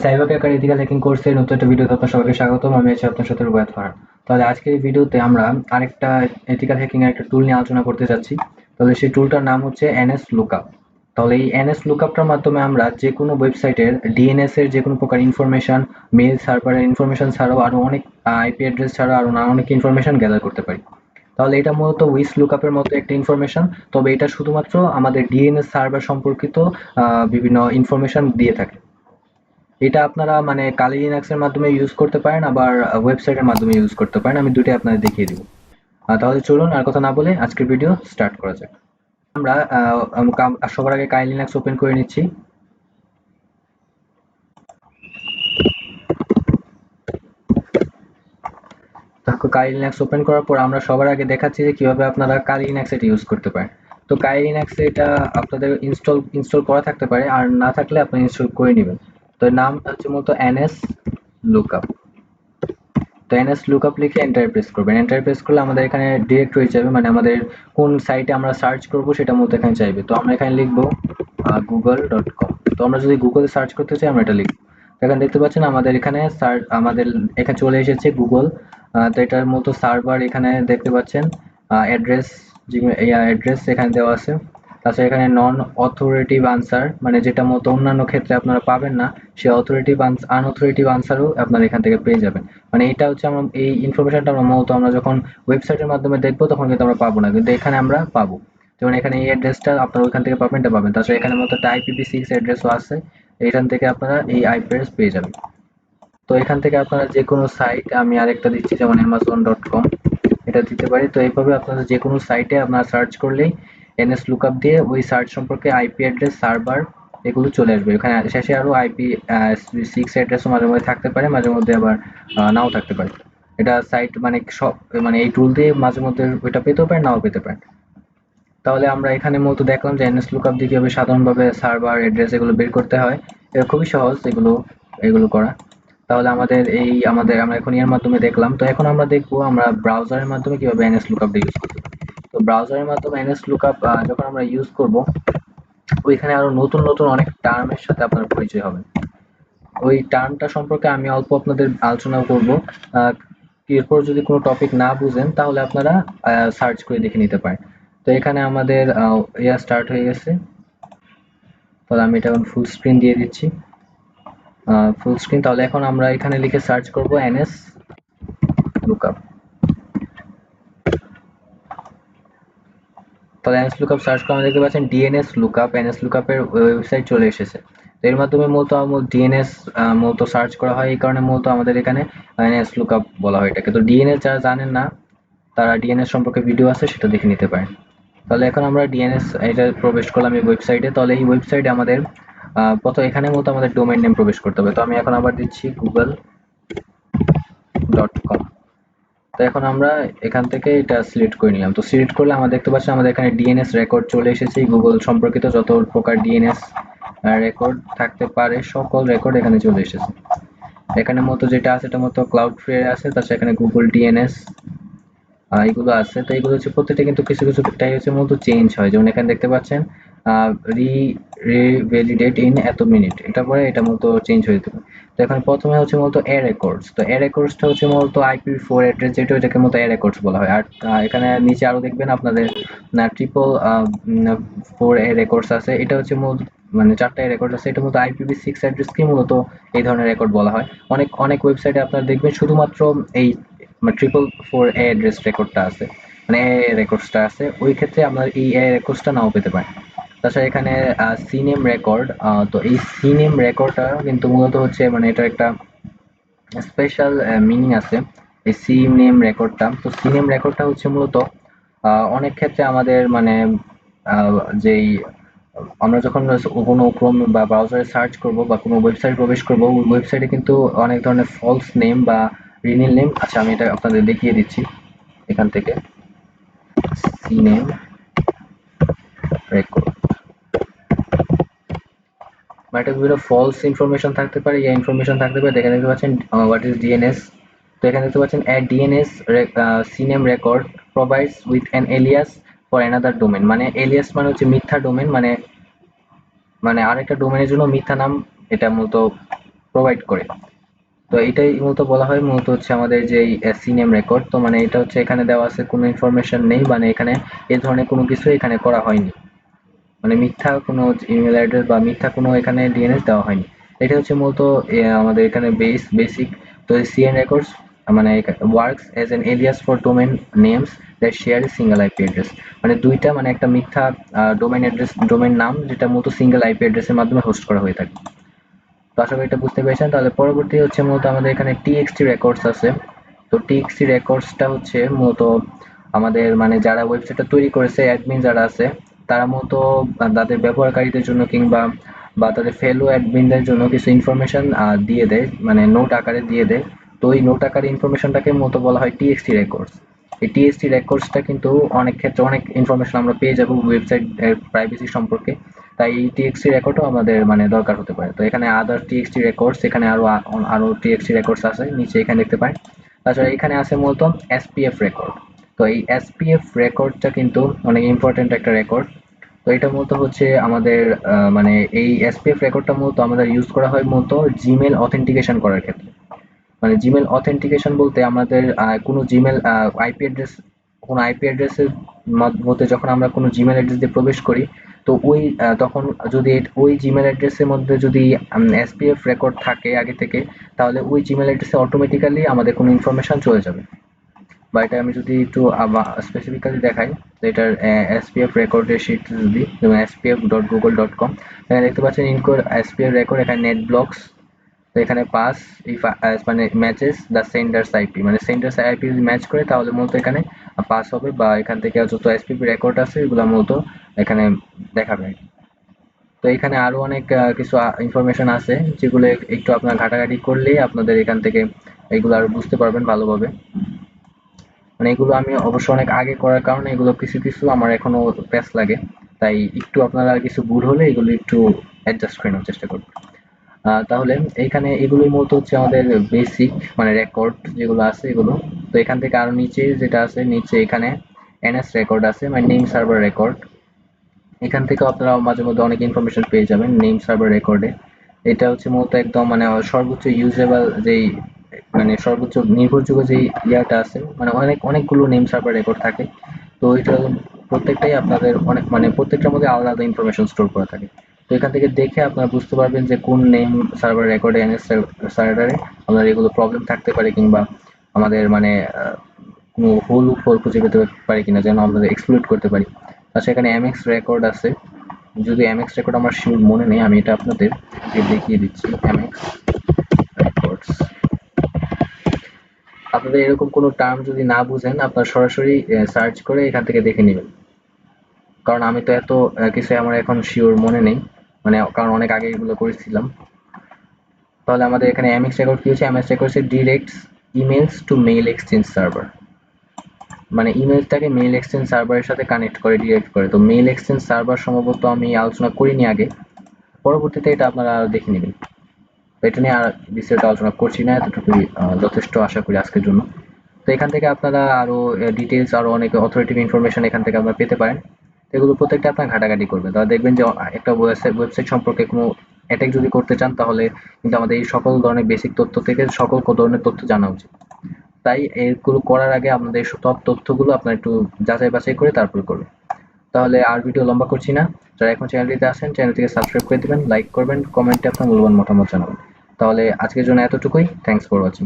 Cyber cracker ethical hacking কোর্সের নতুন একটা ভিডিওতে আপনার সবাইকে স্বাগতম। আমি আছি আপনার সাথে রুবায়েত ফারহান। তাহলে আজকের এই ভিডিওতে আমরা আরেকটা এথিক্যাল হ্যাকিং এর একটা টুল নিয়ে আলোচনা করতে যাচ্ছি। তাহলে সেই টুলটার নাম হচ্ছে NS Lookup। তাহলে এই NS Lookupটার মাধ্যমে আমরা যে কোনো ওয়েবসাইটের DNS এর যে কোনো প্রকার ইনফরমেশন, মেইল সার্ভারের ইনফরমেশন ছাড়াও আরো অনেক IP অ্যাড্রেস ছাড়াও আরো অনেক ইনফরমেশন গ্যাদার করতে পারি। তাহলে এটা মূলত উইস লুকআপের মতো একটা ইনফরমেশন, তবে এটা শুধুমাত্র আমাদের DNS সার্ভার সম্পর্কিত বিভিন্ন ইনফরমেশন দিয়ে থাকে। এটা আপনারা মানে কালি লিনাক্সের মাধ্যমে ইউজ করতে পারেন, আবার ওয়েবসাইটের মাধ্যমে ইউজ করতে পারেন। আমি দুটোই আপনাদের দেখিয়ে দিব। তাহলে চলুন আর কথা না বলে আজকের ভিডিও স্টার্ট করা যাক। আমরা সবার আগে কালি লিনাক্স ওপেন করে নিচ্ছি। তারপর কালি লিনাক্স ওপেন করার পর আমরা সবার আগে দেখাচ্ছি যে কিভাবে আপনারা কালি লিনাক্স এটা ইউজ করতে পারেন। তো কালি লিনাক্স এটা আপনাদের ইনস্টল করা থাকতে পারে, আর না থাকলে আপনি ইনস্টল করে নেবেন। তো নাম হচ্ছে মূলত NS Lookup। তো NS Lookup লিখে এন্টার প্রেস করবেন। এন্টার প্রেস করলে আমাদের এখানে ডিরেক্ট হয়ে যাবে, মানে আমাদের কোন সাইটে আমরা সার্চ করব সেটা মতো এখানে চাইবে। তো আমরা এখানে লিখব google.com। তো আমরা যদি গুগলে সার্চ করতে চাই আমরা এটা লিখব। এখানে দেখতে পাচ্ছেন আমাদের এখানে আমাদের এখানে চলে এসেছে গুগল। তো এটার মতো সার্ভার এখানে দেখতে পাচ্ছেন, অ্যাড্রেস অ্যাড্রেস এখানে দেওয়া আছে। তাছাড়া এখানে নন অথরিটিভ আনসার, মানে যেটা মতো অন্যান্য ক্ষেত্রে আপনারা পাবেন না, সে আনঅথরিটিভ আনসারও আপনারা এখান থেকে পেয়ে যাবেন। মানে এটা হচ্ছে আমরা এই ইনফরমেশনটা আমরা মূলত আমরা যখন ওয়েবসাইটের মাধ্যমে দেখবো তখন কিন্তু আমরা পাবো না, কিন্তু এখানে আমরা পাবো। যেমন এখানে এই অ্যাড্রেসটা আপনারা ওইখান থেকে পাবেন, এটা পাবেন। তাছাড়া এখানে মতো একটা IPv6 অ্যাড্রেসও আছে, এখান থেকে আপনারা এই IP অ্যাড্রেস পেয়ে যাবেন। তো এখান থেকে আপনারা যে কোনো সাইট, আমি আরেকটা দিচ্ছি যেমন amazon.com, এটা দিতে পারি। তো এইভাবে আপনারা যে কোনো সাইটে আপনারা সার্চ করলেই NS Lookup দিয়ে ওই সার্চ সম্পর্কে IP অ্যাড্রেস, সার্ভার এগুলো চলে আসবে। এখানে শেষে আরো IP6 অ্যাড্রেসও মাঝে মধ্যে থাকতে পারে, মাঝে মধ্যে আবার নাও থাকতে পারে। এটা সাইট মানে সব, মানে এই টুল দিয়ে মাঝে মধ্যে ওইটা পেতেও পারেন, নাও পেতে পারেন। তাহলে আমরা এখানে মূলত দেখলাম যে NS Lookup দিয়ে কিভাবে সাধারণভাবে সার্ভার অ্যাড্রেস এগুলো বের করতে হয়। এটা খুবই সহজ এগুলো করা। তাহলে আমরা এখন এর মাধ্যমে দেখলাম। তো এখন আমরা দেখবো আমরা ব্রাউজারের মাধ্যমে কিভাবে NS Lookup ইউজ করতে পারি। তো ব্রাউজারের মাধ্যমে NS Lookup যখন আমরা ইউজ করব, ওইখানে আরো নতুন নতুন অনেক টার্মের সাথে আপনার পরিচয় হবে। ওই টার্মটা সম্পর্কে আমি অল্প আপনাদের আলোচনা করব। আহ, এরপর যদি কোনো টপিক না বুঝেন তাহলে আপনারা সার্চ করে দেখে নিতে পারেন। তো এখানে আমাদের স্টার্ট হয়ে গেছে। তাহলে আমি এটা এখন ফুল স্ক্রিন দিয়ে দিচ্ছি। Full screen. তাহলে এখন আমরা এখানে লিখে সার্চ করব NS Lookup। তাহলে NS Lookup সার্চ করে আমরা দেখতে পাচ্ছেন DNS Lookup, NS Lookup এর ওয়েবসাইট চলে এসেছে। তো এর মাধ্যমে মূলত DNS মূলত সার্চ করা হয়, এই কারণে মূলত আমাদের এখানে NS Lookup বলা হয় এটাকে। তো DNS যারা জানেন না তারা DNS সম্পর্কে ভিডিও আছে, সেটা দেখে নিতে পারেন। তাহলে এখন আমরা DNS এটা প্রবেশ করলাম এই ওয়েবসাইটে। তাহলে এই ওয়েবসাইটে আমাদের প্রথম এখানে মূলত আমাদের ডোমেইন নেম প্রবেশ করতে হবে। তো আমি এখন আবার দিচ্ছি google.com। তো এখন আমরা এখান থেকে এটা সিলেক্ট করে নিলাম। তো সিলেক্ট করলে আমরা দেখতে পাচ্ছি আমাদের এখানে DNS রেকর্ড চলে এসেছে। গুগল সম্পর্কিত যত প্রকার DNS রেকর্ড থাকতে পারে সকল রেকর্ড এখানে চলে এসেছে। এখানে মতো যেটা আছে এটা মতো ক্লাউডফ্লেয়ার আছে, তাছাড়া এখানে গুগল DNS এগুলো আছে। তো এগুলো হচ্ছে প্রত্যেকটা কিন্তু কিছু কিছু টাই হচ্ছে মূলত চেঞ্জ হয়। যেমন এখানে দেখতে পাচ্ছেন রি রিভ্যালিডেট ইন এত মিনিট, এটা পরে এটা মূলত চেঞ্জ হয়ে যেতে পারে। তো এখন প্রথমে হচ্ছে মূলত এ রেকর্ডস। তো এ রেকর্ডসটা হচ্ছে মূলত IPv4 অ্যাড্রেস, যেটা ওইটাকে মূলত এ রেকর্ডস বলা হয়। আর এখানে নিচে আরো দেখবেন আপনাদের ট্রিপল 4 এ রেকর্ডস আছে। এটা হচ্ছে মূলত মানে 4টা রেকর্ড আছে। এটা মূলত IPv6 অ্যাড্রেসকে মূলত এই ধরনের রেকর্ড বলা হয়। অনেক অনেক ওয়েবসাইটে আপনারা দেখবেন শুধুমাত্র এই ট্রিপল 4 এ অ্যাড্রেস রেকর্ডটা আছে, মানে এ রেকর্ডসটা আছে। ওই ক্ষেত্রে আপনার এই এ রেকর্ডসটা নাও পেতে পারেন। তাছাড়া এখানে সিনেম রেকর্ড। তো এই সিনেম রেকর্ডটা কিন্তু মূলত হচ্ছে মানে এটা একটা স্পেশাল মিনিং আছে এই সিনেম রেকর্ডটা। তো সিনেম রেকর্ডটা হচ্ছে মূলত অনেক ক্ষেত্রে আমাদের মানে যেই আমরা যখন কোনো ক্রোম বা ব্রাউজারে সার্চ করব বা কোনো ওয়েবসাইট প্রবেশ করব, ওই ওয়েবসাইটে কিন্তু অনেক ধরনের ফলস নেম বা রিনিল নেম আছে। আমি এটা আপনাদের দেখিয়ে দিচ্ছি এখান থেকে। সিনেম রেকর্ড বা এটা বিভিন্ন ফলস ইনফরমেশন থাকতে পারে, এই ইনফরমেশন থাকতে পারে। এখানে দেখতে পাচ্ছেন হোয়াট ইজ DNS। তো এখানে দেখতে পাচ্ছেন DNS সিনেম record provides with an Ilias for another domain. মানে এলিয়াস মানে হচ্ছে মিথ্যা ডোমেন, মানে মানে আরেকটা ডোমেনের জন্য মিথ্যা নাম এটা মূলত প্রোভাইড করে। তো এটাই মূলত বলা হয় মূলত হচ্ছে আমাদের যে সিনেম রেকর্ড। তো মানে এটা হচ্ছে এখানে দেওয়া আছে কোনো ইনফরমেশন নেই, মানে এখানে এই ধরনের কোনো কিছু এখানে করা হয়নি, মানে মিথ্যা কোনো ইমেল অ্যাড্রেস বা মিথ্যা কোনো এখানে ডিএনএস দেওয়া হয়নি। এটা হচ্ছে মূলত আমাদের এখানে বেসিক। তো সিএন রেকর্ডস মানে works as an Ilias for domain names that share a single IP address. মানে দুইটা মানে একটা মিথ্যা ডোমেন নাম যেটা মূলত সিঙ্গেল আইপি অ্যাড্রেসের মাধ্যমে হোস্ট করা হয়ে থাকে। তো আশা করি এটা বুঝতে পেরেছেন। তাহলে পরবর্তী হচ্ছে মূলত আমাদের এখানে টিএক্সটি রেকর্ডস আছে। তো টিএক্সটি রেকর্ডসটা হচ্ছে মূলত আমাদের মানে যারা ওয়েবসাইটটা তৈরি করেছে অ্যাডমিন যারা আছে তারা মূলত তাদের ব্যবহারকারীদের জন্য কিংবা বা তাদের ফেলো অ্যাডমিনদের জন্য কিছু ইনফরমেশন দিয়ে দেয়, মানে নোট আকারে দিয়ে দেয়। তো ওই নোট আকারে ইনফরমেশনটাকে মূলত বলা হয় টিএক্সটি রেকর্ডস। এই টিএক্সটি রেকর্ডসটা কিন্তু অনেক ক্ষেত্রে অনেক ইনফরমেশন আমরা পেয়ে যাবো ওয়েবসাইট প্রাইভেসি সম্পর্কে। তাই এই টিএক্সটি রেকর্ডও আমাদের মানে দরকার হতে পারে। তো এখানে আদার টিএক্সটি রেকর্ডস, এখানে আরো টিএক্সটি রেকর্ডস আছে নিচে এখানে দেখতে পারেন। তাছাড়া এখানে আছে মূলত এসপিএফ রেকর্ড। তো এই এসপিএফ রেকর্ডটা কিন্তু অনেক ইম্পর্টেন্ট একটা রেকর্ড। তো এটা মূলত হচ্ছে আমাদের মানে এই এসপিএফ রেকর্ডটা মূলত আমাদের ইউজ করা হয় মূলত জিমেল অথেন্টিকেশন করার ক্ষেত্রে। মানে জিমেল অথেন্টিকেশন বলতে আমাদের কোনো জিমেল আইপি অ্যাড্রেস কোনো আইপি অ্যাড্রেসের মধ্যে যখন আমরা কোনো জিমেল অ্যাড্রেস দিয়ে প্রবেশ করি, তো ওই তখন যদি ওই জিমেল অ্যাড্রেসের মধ্যে যদি এসপিএফ রেকর্ড থাকে আগে থেকে, তাহলে ওই জিমেল অ্যাড্রেসে অটোমেটিক্যালি আমাদের কোনো ইনফরমেশন চলে যাবে। বা এটা আমি যদি একটু স্পেসিফিক্যালি দেখাই, তো এটার এসপিএফ রেকর্ডের শিট যদি যেমন spf.google.com, এখানে দেখতে পাচ্ছেন ইনকোর এসপিএফ রেকর্ড, এখানে নেট ব্লকস। তো এখানে পাস ইফ মানে ম্যাচেস দ্য সেন্ডার্স আইপি, মানে সেন্ডার্স আইপি যদি ম্যাচ করে তাহলে মূলত এখানে পাস হবে, বা এখান থেকে যত এসপিপি রেকর্ড আছে এগুলো মূলত এখানে দেখাবে। তো এখানে আরো অনেক কিছু ইনফরমেশন আছে যেগুলো একটু আপনার ঘাটাঘাটি করলেই আপনাদের এখান থেকে এগুলো আরো বুঝতে পারবেন ভালোভাবে। মানে এগুলো আমি অবশ্য অনেক আগে করার কারণে এগুলো কিছু কিছু আমার এখনো প্যাচ লাগে। তাই একটু আপনারা কিছু ভুল হলে এগুলো একটু অ্যাডজাস্ট করে নেওয়ার চেষ্টা করবেন। তাহলে এইখানে এগুলোই মূলত হচ্ছে আমাদের বেসিক মানে রেকর্ড যেগুলো আছে এগুলো। তো এখান থেকে আরো নিচে যেটা আছে, নিচে এখানে এনএস রেকর্ড আছে, মানে নেম সার্ভার রেকর্ড। এখান থেকে আপনারা মাঝে মধ্যে অনেক ইনফরমেশন পেয়ে যাবেন নেম সার্ভার রেকর্ডে। এটা হচ্ছে মূলত একদম মানে সর্বোচ্চ ইউজেবল যেই মানে সর্বোচ্চ নির্ভরযোগ্য যে ইয়াটা আছে, মানে অনেকগুলো নেম সার্ভার রেকর্ড থাকে। তো এটা প্রত্যেকটাই আপনাদের অনেক মানে প্রত্যেকটার মধ্যে আলাদা আলাদা ইনফরমেশন স্টোর করা থাকে। তো এখান থেকে দেখে আপনারা বুঝতে পারবেন যে কোন নেম সার্ভার রেকর্ডে এনএস সার্ভারে আপনার এগুলো প্রবলেম থাকতে পারে, কিংবা আমাদের মানে কোনো হোল খুঁজে পেতে পারি কিনা যেন আমরা এক্সপ্লোইট করতে পারি। আচ্ছা, এখানে এমএক্স রেকর্ড আছে। যদি এমএক্স রেকর্ড আমার শিওর মনে নেই, আমি এটা আপনাদের দেখিয়ে দিচ্ছি। এমএক্স রেকর্ডস, আপনাদের এরকম কোনো টার্ম যদি না বুঝেন আপনার সরাসরি সার্চ করে এখান থেকে দেখে নেবেন। কারণ আমি তো এত কিছু আমার এখন শিওর মনে নেই, মানে কারণ অনেক আগে এগুলো করেছিলাম। তাহলে আমাদের এখানে এমএক্স রেকর্ড কি হচ্ছে? এমএক্স রেকর্ড হচ্ছে directs emails to mail exchange server, মানে ইমেলটাকে মেইল এক্সচেঞ্জ সার্ভারের সাথে কানেক্ট করে ডিরেক্ট করে। তো মেইল এক্সচেঞ্জ সার্ভার সম্ভবত আমি আলোচনা করিনি আগে, পরবর্তীতে এটা আপনারা দেখে নেবেন। তো এটা নিয়ে আর বিস্তারিত আলোচনা করছি না, এতটুকুই যথেষ্ট আশা করি আজকের জন্য। তো এখান থেকে আপনারা আরো ডিটেলস আরো অনেক অথরিটেটিভ ইনফরমেশন এখান থেকে আপনারা পেতে পারেন। এগুলো প্রত্যেকটা আপনার ঘাটাঘাটি করবেন, তাহলে দেখবেন যে একটা ওয়েবসাইট সম্পর্কে কোনো অ্যাটাক যদি করতে চান তাহলে কিন্তু আমাদের এই সকল ধরনের বেসিক তথ্য থেকে সকল ধরনের তথ্য জানা উচিত। তাই এগুলো করার আগে আপনাদের সব তথ্যগুলো আপনার একটু যাচাই বাছাই করে তারপর করবেন। তাহলে আর ভিডিও লম্বা করছি না। যারা এখন চ্যানেলটিতে আসেন চ্যানেলটিকে সাবস্ক্রাইব করে দিবেন, লাইক করবেন, কমেন্টে আপনার মূল্যবান মতামত জানাবেন। তাহলে আজকের জন্য এতটুকুই। Thanks for watching.